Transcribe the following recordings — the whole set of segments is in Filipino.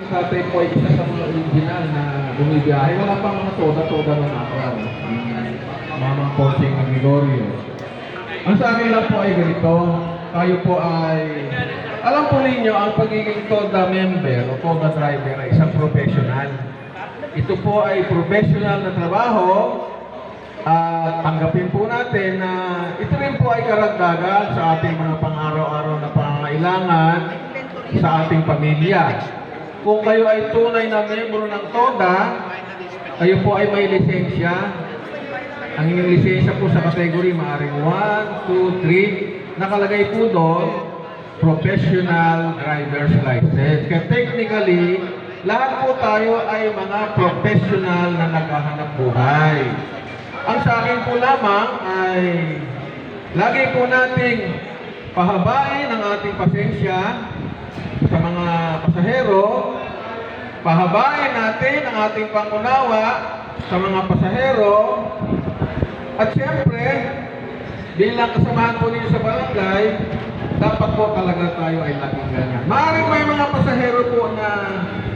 tatay po ay isa sa mga original na bumibiyahe. Wala pang mga toda-toda na nakaraw. Mama Posing ng Gregorio. Ang sa akin lang po ay ganito. Tayo po ay... Alam po ninyo, ang pagiging TODA member o TODA driver ay isang professional. Ito po ay professional na trabaho at tanggapin po natin na ito rin po ay karagdagan sa ating mga pang-araw-araw na pangangailangan sa ating pamilya. Kung kayo ay tunay na membro ng TODA, kayo po ay may lisensya. Ang inyong lisensya po sa kategory maaaring 1, 2, 3, nakalagay po doon, professional driver's license. Kaya technically, lahat po tayo ay mga professional na naghahanap buhay. Ang sa akin po lamang ay lagi po nating pahabain ang ating pasensya sa mga pasahero, pahabain natin ang ating pangunawa sa mga pasahero, at siyempre, bilang kasamahan po ninyo sa barangay, dapat po talaga tayo ay laging ganyan. Maaaring may mga pasahero po na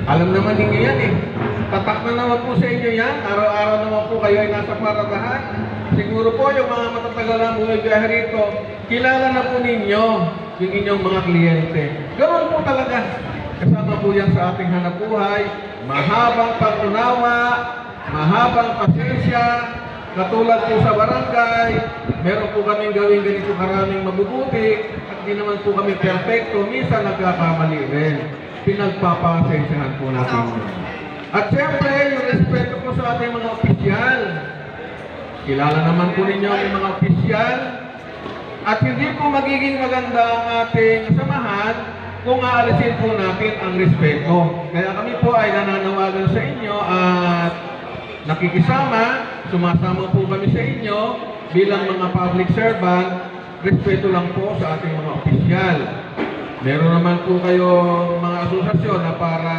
alam naman ninyo yan eh. Tatak na naman po sa inyo yan. Araw-araw naman po kayo ay nasa paradahan. Siguro po yung mga matatagal na bumibiyahe rito, kilala na po ninyo yung inyong mga kliyente. Ganoon po talaga. Kasama po yan sa ating hanapbuhay. Mahabang pag-unawa, mahabang pasensya, katulad po sa barangay, meron po kaming gawing ganito karaming mabubuti at di naman po kami perfecto. Minsan nagkakamali rin. Pinagpapasensyahan po natin. At siyempre, yung respeto po sa ating mga opisyal. Kilala naman po ninyo ang mga opisyal. At hindi po magiging maganda ang ating samahan kung aalisin po natin ang respeto. Kaya kami po ay nananawagan sa inyo at nakikisama, sumasama po kami sa inyo bilang mga public servant, respeto lang po sa ating mga opisyal. Meron naman po kayong mga asosasyon na para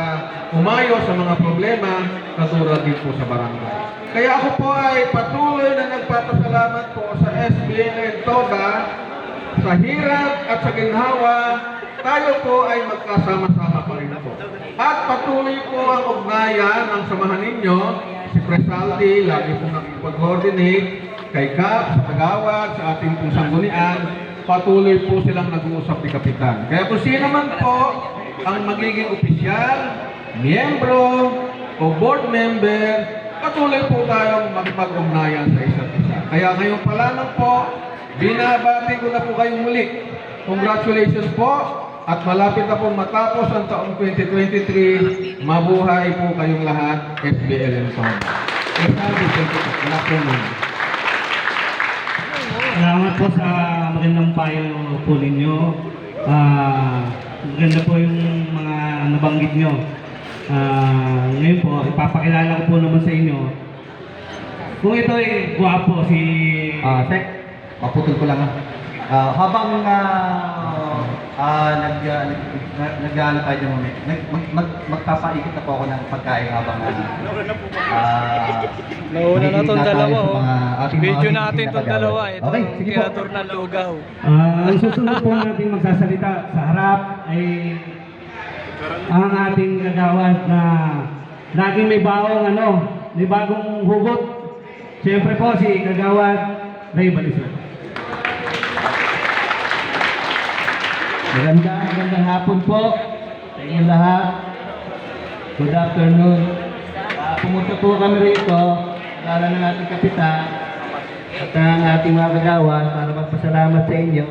umayo sa mga problema, katulad din po sa barangay. Kaya ako po ay patuloy na nagpapasalamat po sa SBNN TODA, sa hirap at sa ginhawa, tayo po ay magkasama-sama pa rin po. At patuloy po ang ugnayan ng samahan ninyo, si Presaldi, lagi po nakikipag-coordinate, kay Kap, sa Tagawag, sa ating pong sanggunian, patuloy po silang nag-uusap ni Kapitan. Kaya kung sino man po ang magiging opisyal, miyembro, o board member, patuloy po tayong makipag-ugnayan sa isa't isa. Kaya ngayon pa lamang po, binabati ko na po kayong muli. Congratulations po, at malapit na pong matapos ang taong 2023, mabuhay po kayong lahat, SBLN Fund. Salamat po sa magandang payo po ninyo. Maganda po yung mga nabanggit nyo. Ngayon po, ipapakilala ko po naman sa inyo. Kung ito ay guwapo si... Sek, paputol ko lang habang nag-ano tayo ng moment, magpapaikot na po ako ng pagkain habang Nauna na itong dalawa, video mga natin itong dalawa. Ito okay, ang sige po. kreator ng lugaw. Ang susunod po nating magsasalita sa harap ay ang ating kagawad na laging may may bagong hugot. Siyempre po si Kagawad Ray Balisol. Magandang hapon po sa inyo lahat. Good afternoon. Pumunta po kami rito, lalo ng ating kapitan at ang ating mga kagawad para magpasalamat sa inyo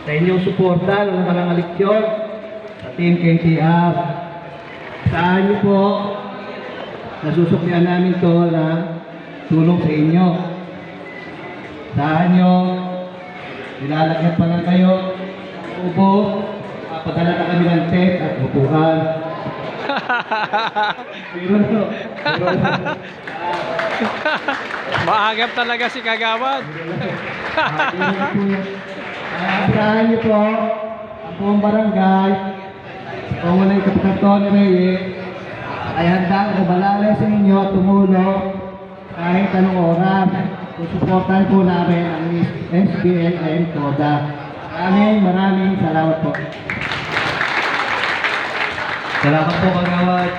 sa inyong suporta ng mga leksyon sa Team KTR. Saan niyo po nasusuklian namin to na tulong sa inyo. Saan niyo nilalagyan pa lang kayo upo, padala na kami ng tent at upuan. Maagap talaga si Kagawad. Asahan niyo po ang buong barangay, kung wala yung Kapitan Tony Reyes, ay handang umalalay sa inyo at tumulong kahit anong oras. Susuportahan po namin ang SBLN TODA. Maraming salamat po. Salamat po, Kagawad.